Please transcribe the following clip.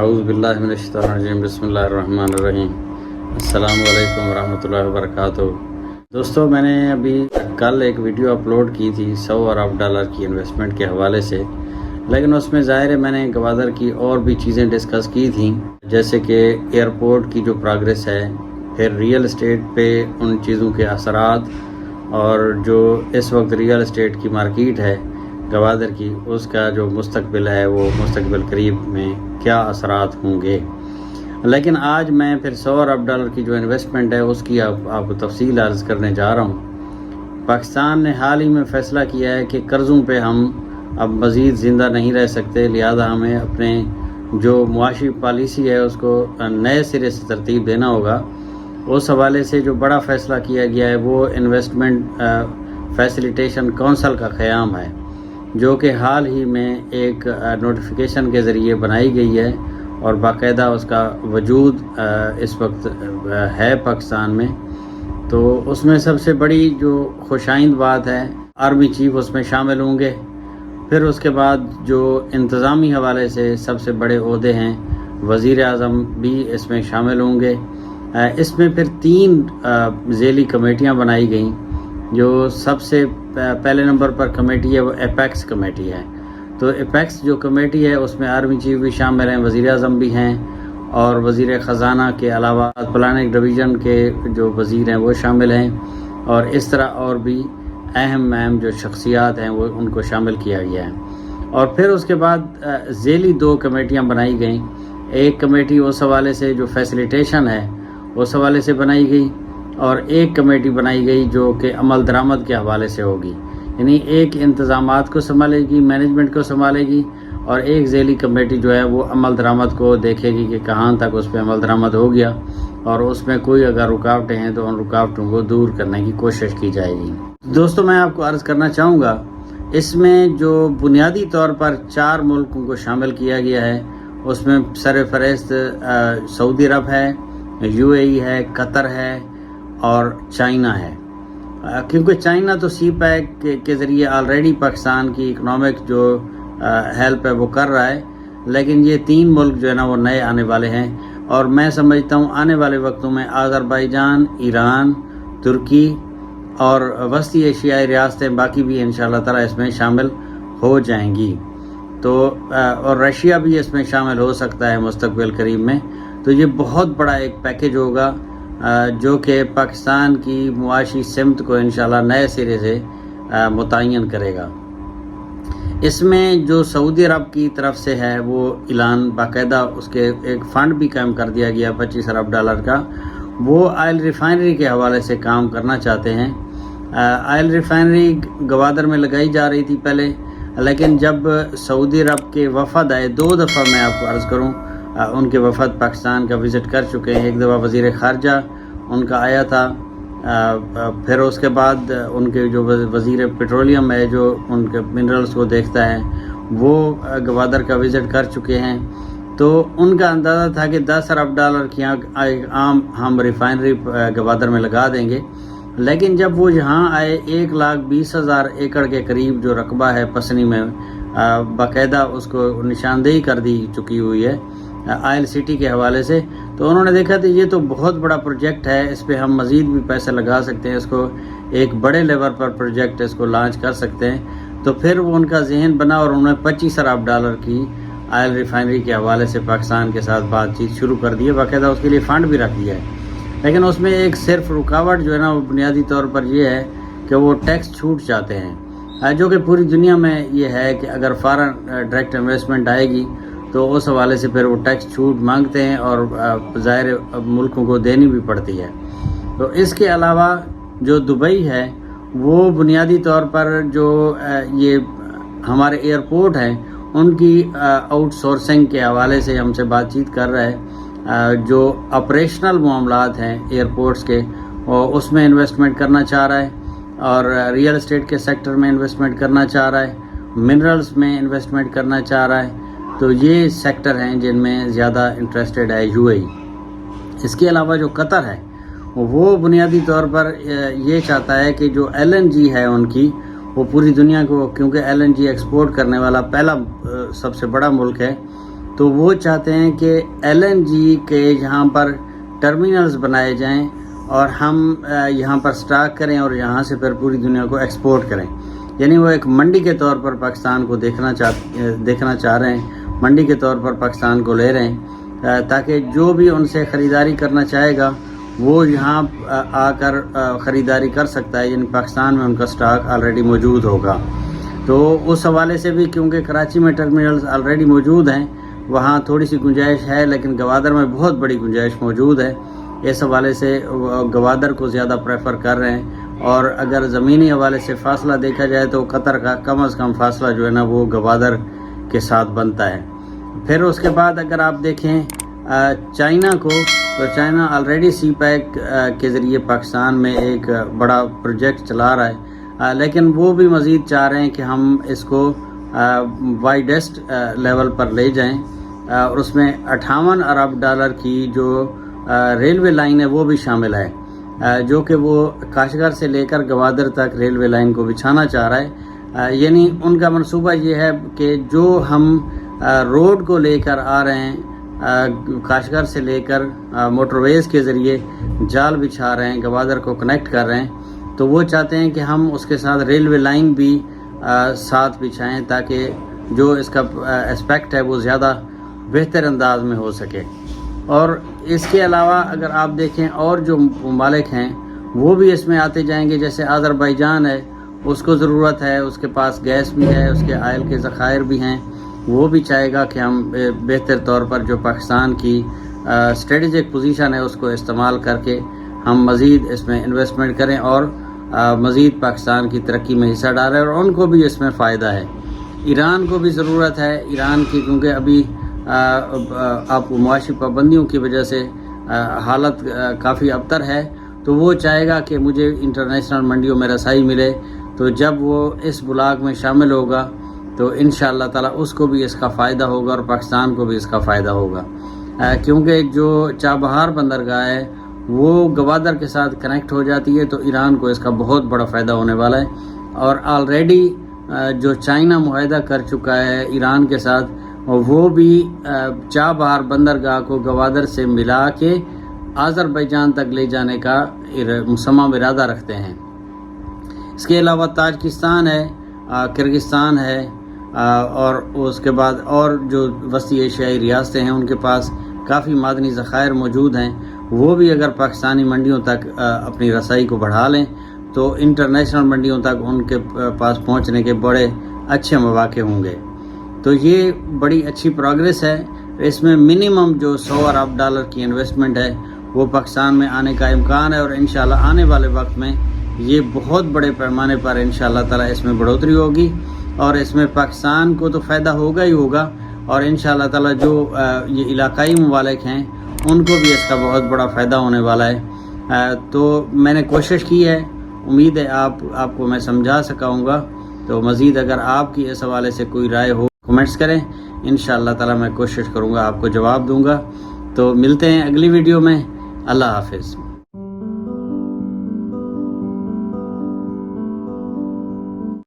اعوذ باللہ من الشیطان الرجیم بسم اللہ الرحمن الرحیم السلام علیکم ورحمۃ اللہ وبرکاتہ۔ دوستو، میں نے ابھی کل ایک ویڈیو اپلوڈ کی تھی 100 ارب ڈالر کی انویسٹمنٹ کے حوالے سے، لیکن اس میں ظاہر ہے میں نے گوادر کی اور بھی چیزیں ڈسکس کی تھیں، جیسے کہ ایئرپورٹ کی جو پروگریس ہے، پھر ریئل اسٹیٹ پہ ان چیزوں کے اثرات، اور جو اس وقت ریئل اسٹیٹ کی مارکیٹ ہے گوادر کی، اس کا جو مستقبل ہے وہ مستقبل قریب میں کیا اثرات ہوں گے۔ لیکن آج میں پھر 100 ارب ڈالر کی جو انویسٹمنٹ ہے اس کی آپ کو تفصیل عرض کرنے جا رہا ہوں۔ پاکستان نے حال ہی میں فیصلہ کیا ہے کہ قرضوں پہ ہم اب مزید زندہ نہیں رہ سکتے، لہذا ہمیں اپنے جو معاشی پالیسی ہے اس کو نئے سرے سے ترتیب دینا ہوگا۔ اس حوالے سے جو بڑا فیصلہ کیا گیا ہے وہ انویسٹمنٹ فیسیلیٹیشن کونسل کا قیام ہے، جو کہ حال ہی میں ایک نوٹیفیکیشن کے ذریعے بنائی گئی ہے، اور باقاعدہ اس کا وجود اس وقت ہے پاکستان میں۔ تو اس میں سب سے بڑی جو خوشائند بات ہے، آرمی چیف اس میں شامل ہوں گے۔ پھر اس کے بعد جو انتظامی حوالے سے سب سے بڑے عہدے ہیں، وزیر اعظم بھی اس میں شامل ہوں گے۔ اس میں پھر 3 ذیلی کمیٹیاں بنائی گئیں۔ جو سب سے پہلے نمبر پر کمیٹی ہے وہ ایپیکس کمیٹی ہے۔ تو ایپیکس جو کمیٹی ہے اس میں آرمی چیف بھی شامل ہیں، وزیر اعظم بھی ہیں، اور وزیر خزانہ کے علاوہ پلاننگ ڈویژن کے جو وزیر ہیں وہ شامل ہیں، اور اس طرح اور بھی اہم جو شخصیات ہیں وہ ان کو شامل کیا گیا ہے۔ اور پھر اس کے بعد ذیلی 2 کمیٹیاں بنائی گئیں۔ ایک کمیٹی اس حوالے سے جو فیسیلیٹیشن ہے اس حوالے سے بنائی گئی، اور ایک کمیٹی بنائی گئی جو کہ عمل درآمد کے حوالے سے ہوگی، یعنی ایک انتظامات کو سنبھالے گی، مینجمنٹ کو سنبھالے گی، اور ایک ذیلی کمیٹی جو ہے وہ عمل درآمد کو دیکھے گی کہ کہاں تک اس پہ عمل درآمد ہو گیا، اور اس میں کوئی اگر رکاوٹیں ہیں تو ان رکاوٹوں کو دور کرنے کی کوشش کی جائے گی۔ دوستو، میں آپ کو عرض کرنا چاہوں گا، اس میں جو بنیادی طور پر 4 ملکوں کو شامل کیا گیا ہے، اس میں سر فہرست سعودی عرب ہے، UAE ہے، قطر ہے، اور چائنا ہے۔ کیونکہ چائنا تو سی پیک کے ذریعے آلریڈی پاکستان کی اکنامک جو ہیلپ ہے وہ کر رہا ہے، لیکن یہ 3 ملک جو ہے نا وہ نئے آنے والے ہیں، اور میں سمجھتا ہوں آنے والے وقتوں میں آذربائیجان، ایران، ترکی اور وسطی ایشیائی ریاستیں باقی بھی انشاءاللہ تعالی اس میں شامل ہو جائیں گی۔ تو اور رشیا بھی اس میں شامل ہو سکتا ہے مستقبل قریب میں۔ تو یہ بہت بڑا ایک پیکج ہوگا جو کہ پاکستان کی معاشی سمت کو انشاءاللہ نئے سرے سے متعین کرے گا۔ اس میں جو سعودی عرب کی طرف سے ہے وہ اعلان باقاعدہ اس کے ایک فنڈ بھی قائم کر دیا گیا 25 ارب ڈالر کا، وہ آئل ریفائنری کے حوالے سے کام کرنا چاہتے ہیں۔ آئل ریفائنری گوادر میں لگائی جا رہی تھی پہلے، لیکن جب سعودی عرب کے وفد آئے، 2 دفعہ میں آپ کو عرض کروں ان کے وفد پاکستان کا وزٹ کر چکے ہیں۔ ایک دفعہ وزیر خارجہ ان کا آیا تھا، پھر اس کے بعد ان کے جو وزیر پیٹرولیم ہے جو ان کے منرلز کو دیکھتا ہے وہ گوادر کا وزٹ کر چکے ہیں۔ تو ان کا اندازہ تھا کہ 10 ارب ڈالر کی عام ہم ریفائنری گوادر میں لگا دیں گے، لیکن جب وہ یہاں آئے 1,20,000 ایکڑ کے قریب جو رقبہ ہے پسنی میں، باقاعدہ اس کو نشاندہی کر دی چکی ہوئی ہے آئل سٹی کے حوالے سے۔ تو انہوں نے دیکھا کہ یہ تو بہت بڑا پروجیکٹ ہے، اس پہ ہم مزید بھی پیسے لگا سکتے ہیں، اس کو ایک بڑے لیول پر پروجیکٹ اس کو لانچ کر سکتے ہیں۔ تو پھر وہ ان کا ذہن بنا اور انہوں نے 25 ارب ڈالر کی آئل ریفائنری کے حوالے سے پاکستان کے ساتھ بات چیت شروع کر دی ہے، باقاعدہ اس کے لیے فنڈ بھی رکھ دیا ہے۔ لیکن اس میں ایک صرف رکاوٹ جو ہے نا وہ بنیادی طور پر یہ ہے کہ وہ ٹیکس چھوٹ چاہتے ہیں، جو کہ پوری دنیا میں یہ ہے کہ اگر فارن ڈائریکٹ انویسٹمنٹ آئے گی تو اس حوالے سے پھر وہ ٹیکس چھوٹ مانگتے ہیں، اور ظاہر ملکوں کو دینی بھی پڑتی ہے۔ تو اس کے علاوہ جو دبئی ہے وہ بنیادی طور پر جو یہ ہمارے ایئرپورٹ ہیں ان کی آؤٹ سورسنگ کے حوالے سے ہم سے بات چیت کر رہا ہے۔ جو آپریشنل معاملات ہیں ایئرپورٹس کے اس میں انویسٹمنٹ کرنا چاہ رہا ہے، اور ریئل اسٹیٹ کے سیکٹر میں انویسٹمنٹ کرنا چاہ رہا ہے، منرلز میں انویسٹمنٹ کرنا چاہ رہا ہے۔ تو یہ سیکٹر ہیں جن میں زیادہ انٹرسٹڈ ہے UAE۔ اس کے علاوہ جو قطر ہے وہ بنیادی طور پر یہ چاہتا ہے کہ جو LNG ہے ان کی وہ پوری دنیا کو، کیونکہ LNG ایکسپورٹ کرنے والا پہلا سب سے بڑا ملک ہے، تو وہ چاہتے ہیں کہ LNG کے یہاں پر ٹرمینلز بنائے جائیں اور ہم یہاں پر سٹاک کریں اور یہاں سے پھر پوری دنیا کو ایکسپورٹ کریں. یعنی وہ ایک منڈی کے طور پر پاکستان کو دیکھنا چاہ رہے ہیں، منڈی کے طور پر پاکستان کو لے رہے ہیں، تاکہ جو بھی ان سے خریداری کرنا چاہے گا وہ یہاں آ کر خریداری کر سکتا ہے. یعنی پاکستان میں ان کا سٹاک آلریڈی موجود ہوگا. تو اس حوالے سے بھی کیونکہ کراچی میں ٹرمینلز آلریڈی موجود ہیں، وہاں تھوڑی سی گنجائش ہے، لیکن گوادر میں بہت بڑی گنجائش موجود ہے. اس حوالے سے گوادر کو زیادہ پریفر کر رہے ہیں. اور اگر زمینی حوالے سے فاصلہ دیکھا جائے تو قطر کا کم از کم فاصلہ جو ہے نا وہ گوادر کے ساتھ بنتا ہے. پھر اس کے بعد اگر آپ دیکھیں چائنا کو، تو چائنا آلریڈی سی پیک کے ذریعے پاکستان میں ایک بڑا پروجیکٹ چلا رہا ہے، لیکن وہ بھی مزید چاہ رہے ہیں کہ ہم اس کو وائڈسٹ لیول پر لے جائیں، اور اس میں 58 ارب ڈالر کی جو ریلوے لائن ہے وہ بھی شامل ہے، جو کہ وہ کاشغر سے لے کر گوادر تک ریلوے لائن کو بچھانا چاہ رہا ہے. یعنی ان کا منصوبہ یہ ہے کہ جو ہم روڈ کو لے کر آ رہے ہیں، کاشغر سے لے کر موٹر ویز کے ذریعے جال بچھا رہے ہیں، گوادر کو کنیکٹ کر رہے ہیں، تو وہ چاہتے ہیں کہ ہم اس کے ساتھ ریلوے لائن بھی ساتھ بچھائیں تاکہ جو اس کا اسپیکٹ ہے وہ زیادہ بہتر انداز میں ہو سکے. اور اس کے علاوہ اگر آپ دیکھیں اور جو ممالک ہیں وہ بھی اس میں آتے جائیں گے. جیسے آذربائیجان ہے، اس کو ضرورت ہے، اس کے پاس گیس بھی ہے، اس کے آئل کے ذخائر بھی ہیں، وہ بھی چاہے گا کہ ہم بہتر طور پر جو پاکستان کی اسٹریٹجک پوزیشن ہے اس کو استعمال کر کے ہم مزید اس میں انویسٹمنٹ کریں اور مزید پاکستان کی ترقی میں حصہ ڈالیں، اور ان کو بھی اس میں فائدہ ہے. ایران کو بھی ضرورت ہے، ایران کی، کیونکہ ابھی آپ معاشی پابندیوں کی وجہ سے حالت کافی ابتر ہے، تو وہ چاہے گا کہ مجھے انٹرنیشنل منڈیوں میں رسائی ملے. تو جب وہ اس بلاک میں شامل ہوگا تو انشاءاللہ تعالی اس کو بھی اس کا فائدہ ہوگا اور پاکستان کو بھی اس کا فائدہ ہوگا، کیونکہ جو چابہار بندرگاہ ہے وہ گوادر کے ساتھ کنیکٹ ہو جاتی ہے، تو ایران کو اس کا بہت بڑا فائدہ ہونے والا ہے. اور آلریڈی جو چائنا معاہدہ کر چکا ہے ایران کے ساتھ، وہ بھی چابہار بندرگاہ کو گوادر سے ملا کے آذربائیجان تک لے جانے کا مصمم ارادہ رکھتے ہیں. اس کے علاوہ تاجکستان ہے، کرغزستان ہے، اور اس کے بعد اور جو وسطی ایشیائی ریاستیں ہیں ان کے پاس کافی معدنی ذخائر موجود ہیں. وہ بھی اگر پاکستانی منڈیوں تک اپنی رسائی کو بڑھا لیں تو انٹرنیشنل منڈیوں تک ان کے پاس پہنچنے کے بڑے اچھے مواقع ہوں گے. تو یہ بڑی اچھی پروگریس ہے. اس میں منیمم جو 100 ارب ڈالر کی انویسٹمنٹ ہے وہ پاکستان میں آنے کا امکان ہے، اور انشاءاللہ آنے والے وقت میں یہ بہت بڑے پیمانے پر انشاءاللہ تعالی اس میں بڑھوتری ہوگی، اور اس میں پاکستان کو تو فائدہ ہوگا ہی ہوگا، اور انشاءاللہ تعالی جو یہ علاقائی ممالک ہیں ان کو بھی اس کا بہت بڑا فائدہ ہونے والا ہے. تو میں نے کوشش کی ہے، امید ہے آپ کو میں سمجھا سکا ہوں گا. تو مزید اگر آپ کی اس حوالے سے کوئی رائے ہو کمنٹس کریں، انشاءاللہ تعالی میں کوشش کروں گا آپ کو جواب دوں گا. تو ملتے ہیں اگلی ویڈیو میں. اللہ حافظ.